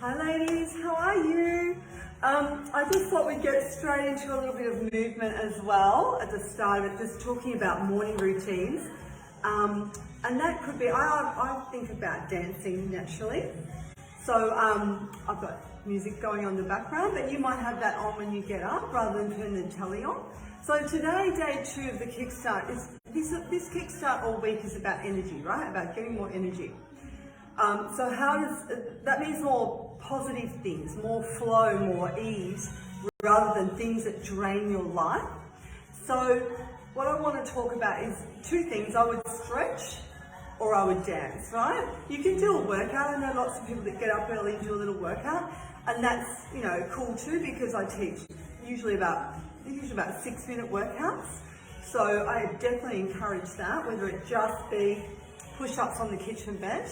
Hi ladies, how are you? I just thought we'd get straight into a little bit of movement as well at the start of it, just talking about morning routines. And that could be, I think about dancing naturally. So I've got music going on in the background, but you might have that on when you get up rather than turn the telly on. So today, day 2 of the Kickstart, this Kickstart all week is about energy, right? About getting more energy. So that means more positive things, more flow, more ease, rather than things that drain your life. So what I want to talk about is 2 things. I would stretch or I would dance, right? You can do a workout. I know lots of people that get up early and do a little workout, and that's, cool too, because I teach usually about 6-minute workouts. So I definitely encourage that, whether it just be push-ups on the kitchen bench,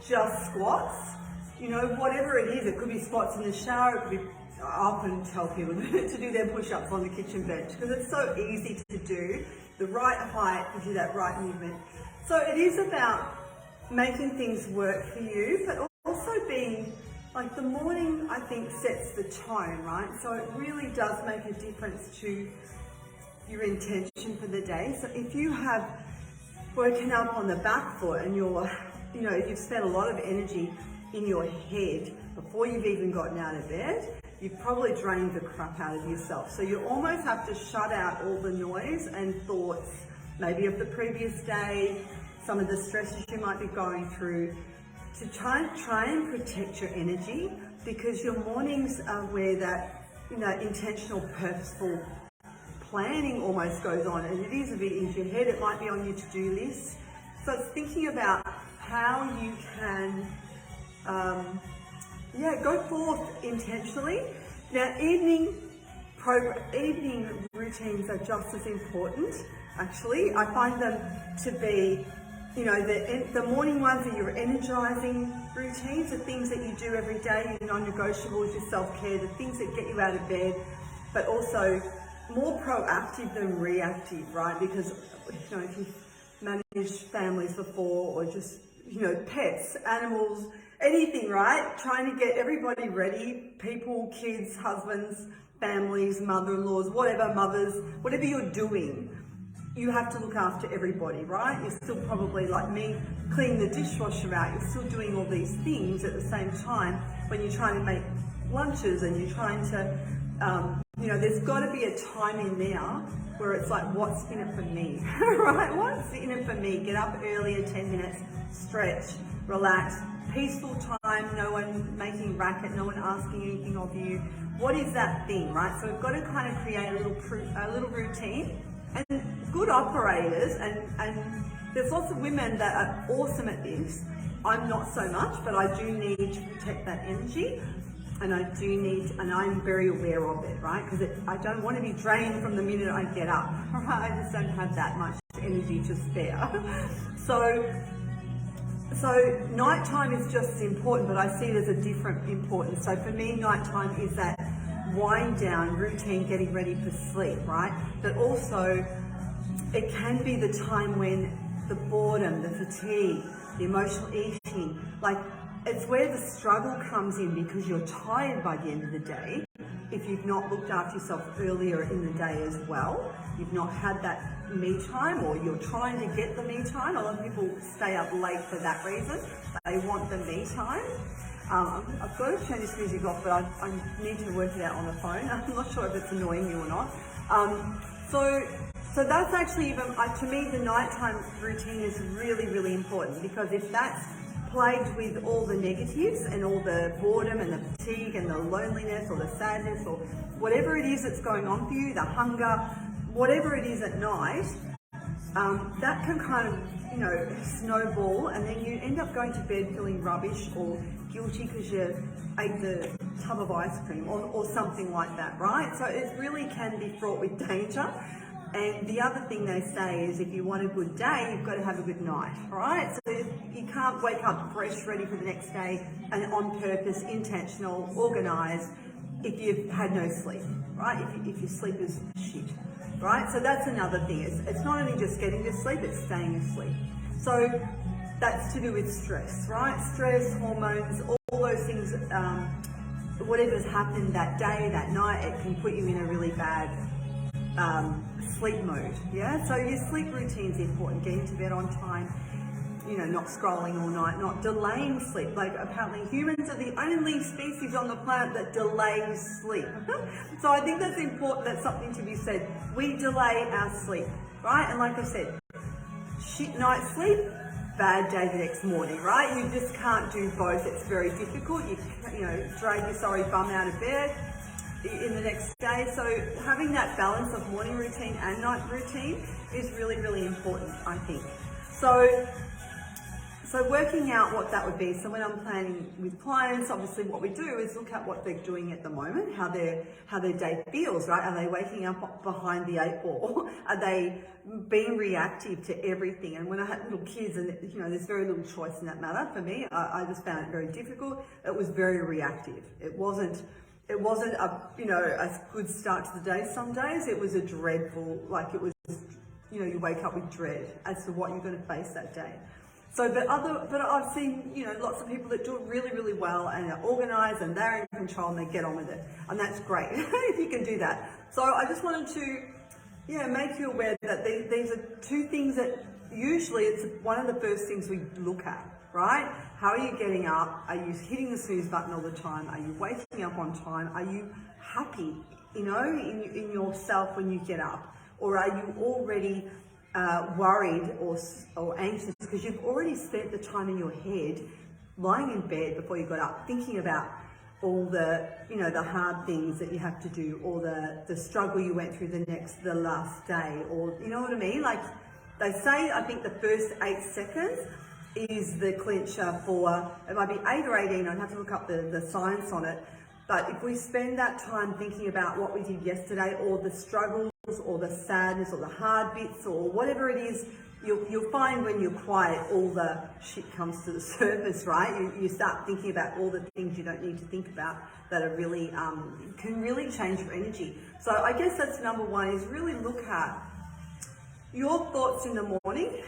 just squats, whatever it is. It could be squats in the shower, it could be, I often tell people to do their push-ups on the kitchen bench because it's so easy to do, the right height, to do that right movement. So it is about making things work for you, but also being, like, the morning, I think, sets the tone, right? So it really does make a difference to your intention for the day. So if you have woken up on the back foot and you've spent a lot of energy in your head before you've even gotten out of bed, you've probably drained the crap out of yourself. So you almost have to shut out all the noise and thoughts, maybe of the previous day, some of the stresses you might be going through, to try and protect your energy, because your mornings are where that, intentional, purposeful planning almost goes on, and it is a bit in your head. It might be on your to-do list. So it's thinking about how you can, go forth intentionally. Now, evening routines are just as important, actually. I find them to be, the morning ones are your energizing routines, the things that you do every day, your non-negotiables, your self-care, the things that get you out of bed, but also more proactive than reactive, right? Because, if you've managed families before, or just, pets, animals, anything, right? Trying to get everybody ready, people, kids, husbands, families, mother-in-laws, whatever you're doing, you have to look after everybody, right? You're still probably, like me, cleaning the dishwasher out. You're still doing all these things at the same time when you're trying to make lunches and you're trying to, there's got to be a time in there where it's like, what's in it for me, right? What's in it for me? Get up earlier, 10 minutes, stretch, relax, peaceful time, no one making racket, no one asking anything of you. What is that thing, right? So we've got to kind of create a little routine. And good operators, and there's lots of women that are awesome at this. I'm not so much, but I do need to protect that energy, and I'm very aware of it, right? Because I don't want to be drained from the minute I get up, right? I just don't have that much energy to spare. So nighttime is just as important, but I see it as a different importance. So for me, nighttime is that wind down routine, getting ready for sleep, right? But also it can be the time when the boredom, the fatigue, the emotional eating, like, it's where the struggle comes in, because you're tired by the end of the day. If you've not looked after yourself earlier in the day as well, you've not had that me time, or you're trying to get the me time. A lot of people stay up late for that reason. They want the me time. I've got to turn this music off, but I need to work it out on the phone. I'm not sure if it's annoying you or not. So that's actually even, to me, the nighttime routine is really, really important, because if that's plagued with all the negatives and all the boredom and the fatigue and the loneliness or the sadness or whatever it is that's going on for you, the hunger, whatever it is at night, that can kind of, snowball, and then you end up going to bed feeling rubbish or guilty because you ate the tub of ice cream or something like that, right? So it really can be fraught with danger. And the other thing they say is, if you want a good day, you've got to have a good night, right? So you can't wake up fresh, ready for the next day, and on purpose, intentional, organised, if you've had no sleep, right? If your sleep is shit, right? So that's another thing. It's not only just getting to sleep, it's staying asleep. So that's to do with stress, right? Stress, hormones, all those things, whatever's happened that day, that night, it can put you in a really bad sleep mode. Yeah, so your sleep routine is important. Getting to bed on time, not scrolling all night, not delaying sleep. Like, apparently humans are the only species on the planet that delays sleep. So I think that's important. That's something to be said. We delay our sleep, right? And like I said, shit night sleep, bad day the next morning, right? You just can't do both. It's very difficult. You drag your sorry bum out of bed in the next day. So having that balance of morning routine and night routine is really, really important, I think. So working out what that would be. So when I'm planning with clients, obviously what we do is look at what they're doing at the moment, how their day feels, right? Are they waking up behind the 8 ball? Are they being reactive to everything? And when I had little kids, and there's very little choice in that matter for me, I just found it very difficult. It was very reactive. It wasn't a good start to the day some days. It was a dreadful, you wake up with dread as to what you're going to face that day. So, but I've seen, lots of people that do it really, really well and are organised and they're in control and they get on with it. And that's great if you can do that. So I just wanted to, make you aware that these are two things that usually it's one of the first things we look at, right? How are you getting up? Are you hitting the snooze button all the time? Are you waking up on time? Are you happy, in yourself when you get up? Or are you already worried or anxious because you've already spent the time in your head lying in bed before you got up thinking about all the the hard things that you have to do, or the struggle you went through the last day, or you know what I mean? Like they say, I think the first 8 seconds is the clincher for, it might be 8 or 18, I'd have to look up the science on it, but if we spend that time thinking about what we did yesterday, or the struggles or the sadness or the hard bits or whatever it is, you'll find when you're quiet all the shit comes to the surface, right? You start thinking about all the things you don't need to think about that are really can really change your energy. So I guess that's number one, is really look at your thoughts in the morning.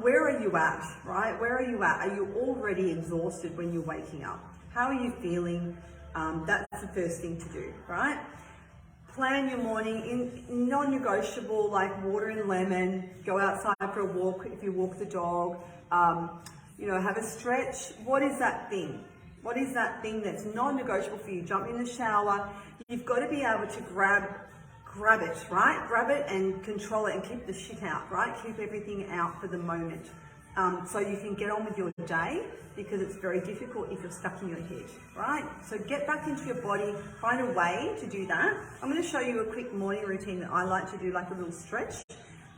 Where are you at, right? Where are you at? Are you already exhausted when you're waking up? How are you feeling? That's the first thing to do, right? Plan your morning in non-negotiable, like water and lemon. Go outside for a walk if you walk the dog. Have a stretch. What is that thing? What is that thing that's non-negotiable for you? Jump in the shower. You've got to be able to grab it, right? Grab it and control it and keep the shit out, right? Keep everything out for the moment. So you can get on with your day, because it's very difficult if you're stuck in your head, right? So get back into your body, find a way to do that. I'm going to show you a quick morning routine that I like to do, like a little stretch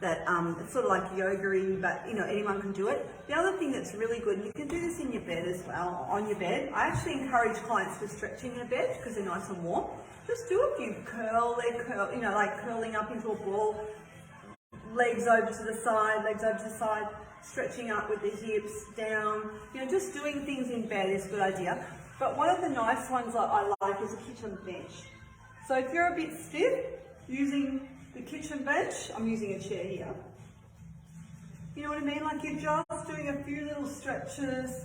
that it's sort of like yoga-y, but anyone can do it. The other thing that's really good, and you can do this in your bed as well, on your bed. I actually encourage clients to stretch in their bed because they're nice and warm. Just do a few like curling up into a ball, legs over to the side, stretching up with the hips down, just doing things in bed is a good idea. But one of the nice ones I like is a kitchen bench. So if you're a bit stiff, using the kitchen bench, I'm using a chair here. You know what I mean? Like you're just doing a few little stretches,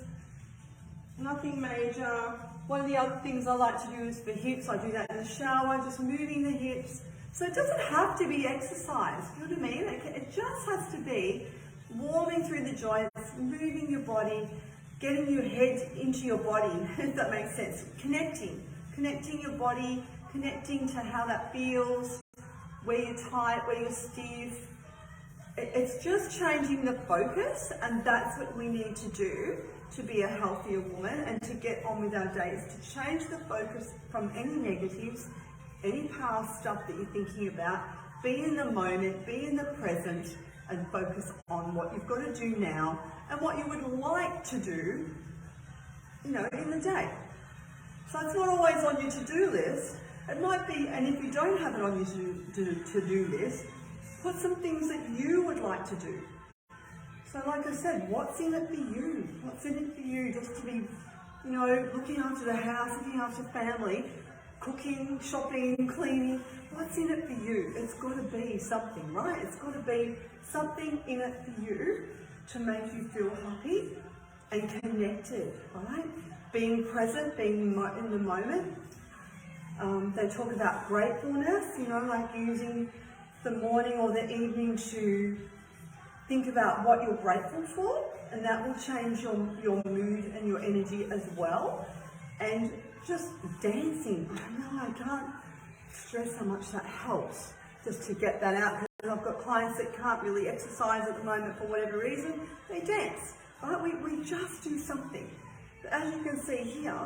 nothing major. One of the other things I like to do is for hips. I do that in the shower, just moving the hips. So it doesn't have to be exercise, you know what I mean? It just has to be warming through the joints, moving your body, getting your head into your body, if that makes sense. Connecting your body, connecting to how that feels, where you're tight, where you're stiff. It's just changing the focus, and that's what we need to do to be a healthier woman and to get on with our days, to change the focus from any negatives, any past stuff that you're thinking about. Be in the moment, be in the present, and focus on what you've got to do now and what you would like to do, in the day. So it's not always on your to-do list. It might be, and if you don't have it on your to-do list, put some things that you would like to do. So like I said, what's in it for you? What's in it for you? Just to be, looking after the house, looking after family, cooking, shopping, cleaning. What's in it for you? It's got to be something, right? It's got to be something in it for you to make you feel happy and connected, right? Being present, being in the moment. They talk about gratefulness, you know, like using the morning or the evening to think about what you're grateful for, and that will change your mood and your energy as well. And just dancing, I know I can't stress how much that helps just to get that out, because I've got clients that can't really exercise at the moment for whatever reason. They dance, right? We just do something. But as you can see here,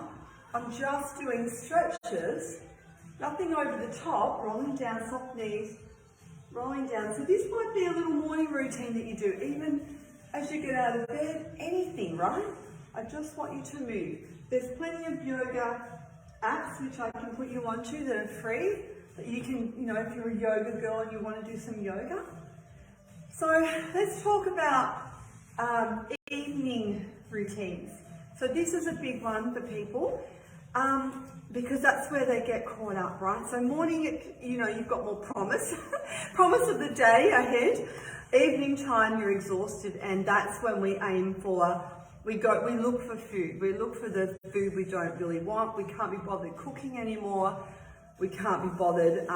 I'm just doing stretches, nothing over the top, rolling down, soft knees, rolling down. So this might be a little morning routine that you do, even as you get out of bed, anything, right? I just want you to move. There's plenty of yoga apps which I can put you onto that are free, that you can, you know, if you're a yoga girl and you want to do some yoga. So let's talk about evening routines. So this is a big one for people, because that's where they get caught up, right? So morning, you know, you've got more promise, promise of the day ahead. Evening time, you're exhausted, and that's when we aim for, we look for food. We look for the food we don't really want. We can't be bothered cooking anymore. We can't be bothered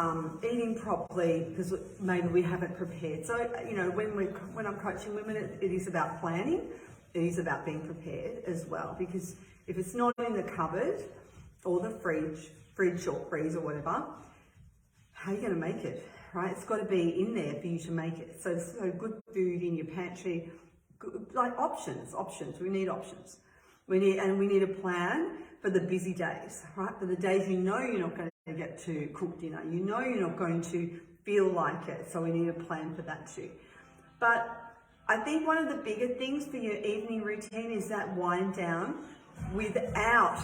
eating properly because maybe we haven't prepared. So, you know, when I'm coaching women, it is about planning. It is about being prepared as well, because if it's not in the cupboard or the fridge or freezer or whatever, how are you going to make it, right? It's got to be in there for you to make it. So good food in your pantry, like options. We need options. We need a plan for the busy days, right? For the days you know you're not going to get to cook dinner, you know you're not going to feel like it. So we need a plan for that too. But I think one of the bigger things for your evening routine is that wind down without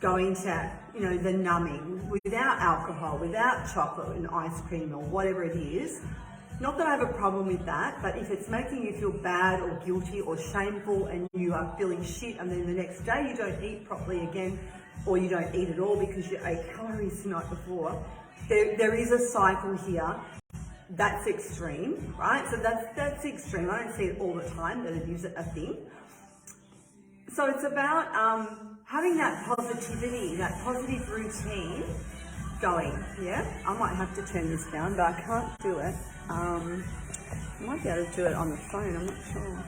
going to, you know, the numbing, without alcohol, without chocolate and ice cream or whatever it is. Not that I have a problem with that, but if it's making you feel bad or guilty or shameful and you are feeling shit, and then the next day you don't eat properly again, or you don't eat at all because you ate calories the night before, there is a cycle here. That's extreme, right? So that's extreme. I don't see it all the time that it is a thing. So it's about having that positivity, that positive routine going, yeah? I might have to turn this down, but I can't do it. I might be able to do it on the phone, I'm not sure.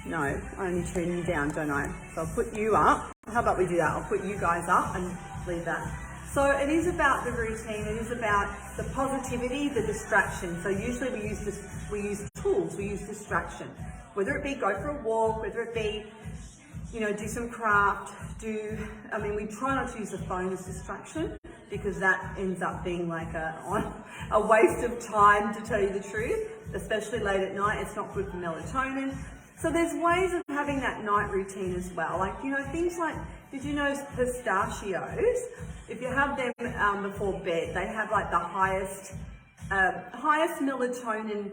No, I only turn you down, don't I? So I'll put you up. How about we do that? I'll put you guys up and leave that. So it is about the routine, it is about the positivity, the distraction. So usually we use tools, we use distraction. Whether it be go for a walk, whether it be, you know, do some craft, we try not to use the phone as distraction, because that ends up being like a waste of time, to tell you the truth, especially late at night. It's not good for melatonin. So there's ways of having that night routine as well. Like, you know, things like, did you know pistachios? If you have them before bed, they have like the highest melatonin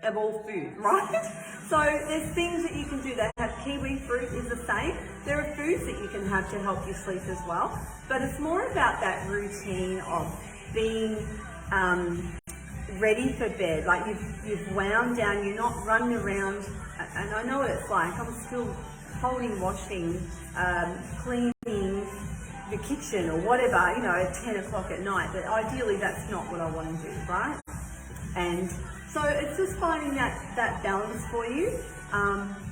of all food, right? So there's things that you can do. They have kiwi fruit is the same. There are foods that you can have to help you sleep as well. But it's more about that routine of being ready for bed. Like you've wound down, you're not running around. And I know what it's like. I'm still holding, washing, cleaning the kitchen or whatever, you know, at 10 o'clock at night. But ideally that's not what I want to do, right? And so it's just finding that balance for you,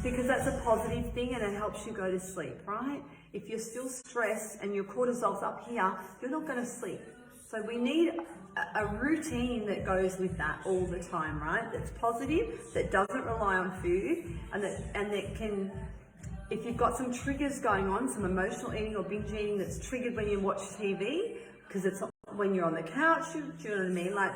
because that's a positive thing and it helps you go to sleep, right? If you're still stressed and your cortisol's up here, you're not going to sleep. So we need a routine that goes with that all the time, right? That's positive, that doesn't rely on food, and that can, if you've got some triggers going on, some emotional eating or binge eating that's triggered when you watch TV, because it's not when you're on the couch, do you know what I mean? Like,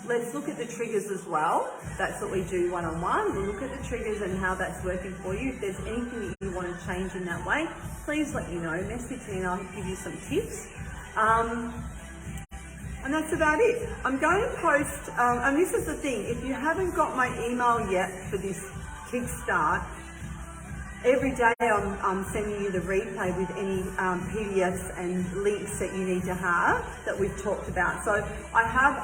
let's look at the triggers as well. That's what we do one-on-one. We'll look at the triggers and how that's working for you. If there's anything that you want to change in that way, please let me know. Message me and I'll give you some tips. And that's about it. I'm going to post, and this is the thing, if you haven't got my email yet for this Kickstart, every day I'm sending you the replay with any PDFs and links that you need to have that we've talked about. So I have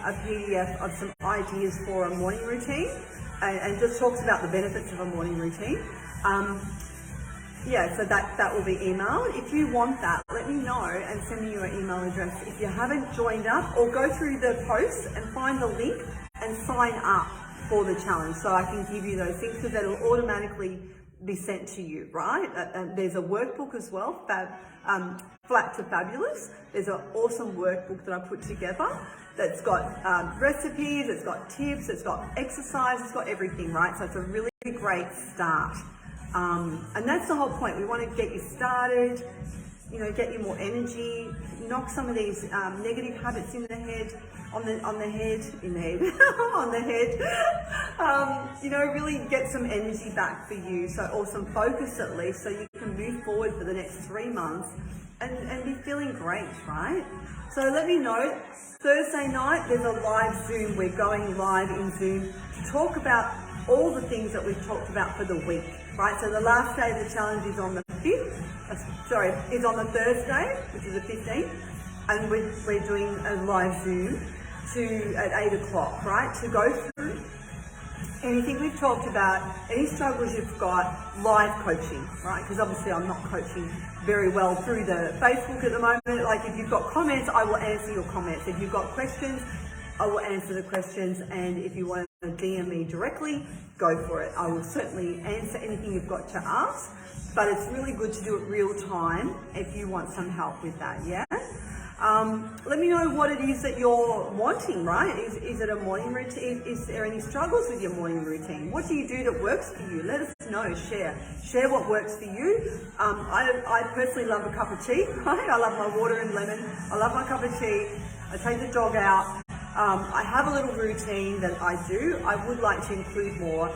a PDF of some ideas for a morning routine. and just talks about the benefits of a morning routine. Yeah, so that will be emailed. If you want that, let me know and send me your email address. If you haven't joined up, or go through the post and find the link and sign up for the challenge, so I can give you those things, because that'll automatically be sent to you, right? And there's a workbook as well, Flat to Fabulous. There's an awesome workbook that I put together that's got recipes, it's got tips, it's got exercise, it's got everything, right? So it's a really great start. And that's the whole point. We want to get you started, you know, get you more energy, knock some of these negative habits in the head, on the head, you know, really get some energy back for you, so, or some focus at least, so you can move forward for the next 3 months and be feeling great, right? So let me know. Thursday night, there's a live Zoom. We're going live in Zoom to talk about all the things that we've talked about for the week, right? So the last day of the challenge is on the 5th, is on the Thursday, which is the 15th, and we're doing a live Zoom at 8 o'clock, right? To go through anything we've talked about, any struggles you've got, live coaching, right? Because obviously I'm not coaching very well through the Facebook at the moment. Like, if you've got comments, I will answer your comments. If you've got questions, I will answer the questions, and if you want to DM me directly, go for it. I will certainly answer anything you've got to ask, but it's really good to do it real time if you want some help with that, yeah? Let me know what it is that you're wanting, right? Is it a morning routine? Is there any struggles with your morning routine? What do you do that works for you? Let us know, share what works for you. I personally love a cup of tea, right? I love my water and lemon. I love my cup of tea. I take the dog out. I have a little routine that I do. I would like to include more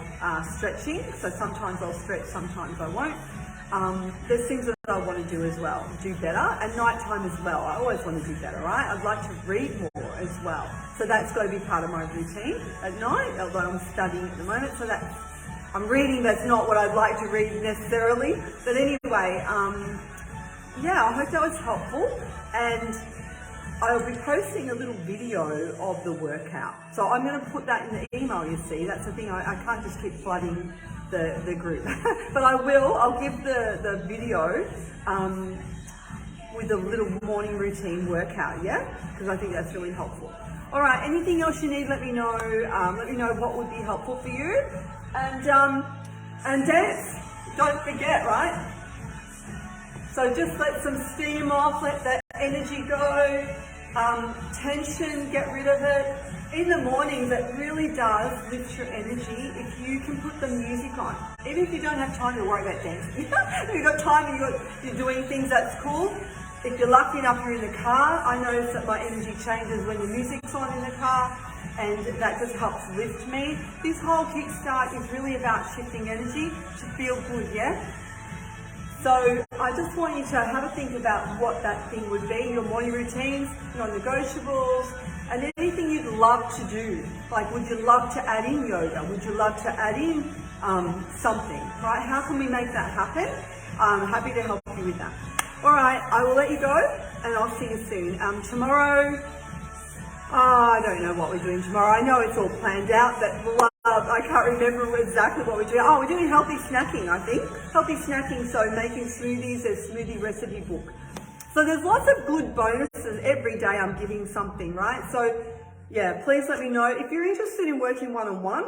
stretching, so sometimes I'll stretch, sometimes I won't. There's things that I want to do as well, do better, and nighttime as well. I always want to do better, right? I'd like to read more as well. So that's got to be part of my routine at night, although I'm studying at the moment, so I'm reading, that's not what I'd like to read necessarily. But anyway, yeah, I hope that was helpful, and I'll be posting a little video of the workout. So I'm going to put that in the email, you see. That's the thing, I can't just keep flooding the group. But I'll give the video with a little morning routine workout, yeah? Because I think that's really helpful. All right, anything else you need, let me know. Let me know what would be helpful for you. And dance, don't forget, right? So just let some steam off, let that energy go, tension, get rid of it. In the mornings, it really does lift your energy if you can put the music on. Even if you don't have time to worry about dancing. If you've got time and you're doing things, that's cool. If you're lucky enough you're in the car, I notice that my energy changes when the music's on in the car, and that just helps lift me. This whole Kickstart is really about shifting energy to feel good, yeah? So I just want you to have a think about what that thing would be, your morning routines, non-negotiables, and anything you'd love to do. Like, would you love to add in yoga? Would you love to add in something, right? How can we make that happen? I'm happy to help you with that. All right, I will let you go, and I'll see you soon. Tomorrow, I don't know what we're doing tomorrow. I know it's all planned out, but I can't remember exactly what we're doing. Oh, we're doing healthy snacking, I think. Healthy snacking, so making smoothies, there's smoothie recipe book. So there's lots of good bonuses. Every day I'm giving something, right? So yeah, please let me know. If you're interested in working one-on-one,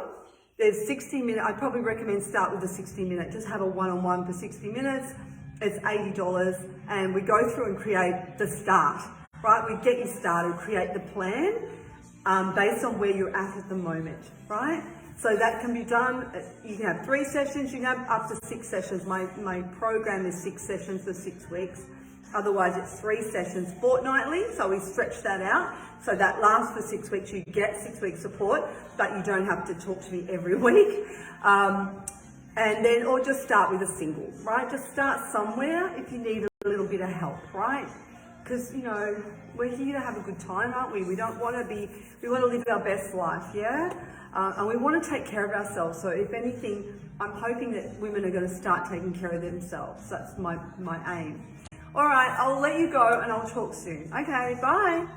there's 60 minutes. I'd probably recommend start with a 60-minute. Just have a one-on-one for 60 minutes. It's $80, and we go through and create the start, right? We get you started, create the plan based on where you're at the moment, right? So that can be done. You can have 3 sessions, you can have up to 6 sessions. My program is 6 sessions for 6 weeks. Otherwise it's 3 sessions fortnightly, so we stretch that out. So that lasts for 6 weeks, you get 6 weeks support, but you don't have to talk to me every week. And then, or just start with a single, right? Just start somewhere if you need a little bit of help, right? Because, you know, we're here to have a good time, aren't we? We want to live our best life, yeah? And we want to take care of ourselves. So if anything, I'm hoping that women are going to start taking care of themselves. That's my aim. All right, I'll let you go and I'll talk soon. Okay, bye.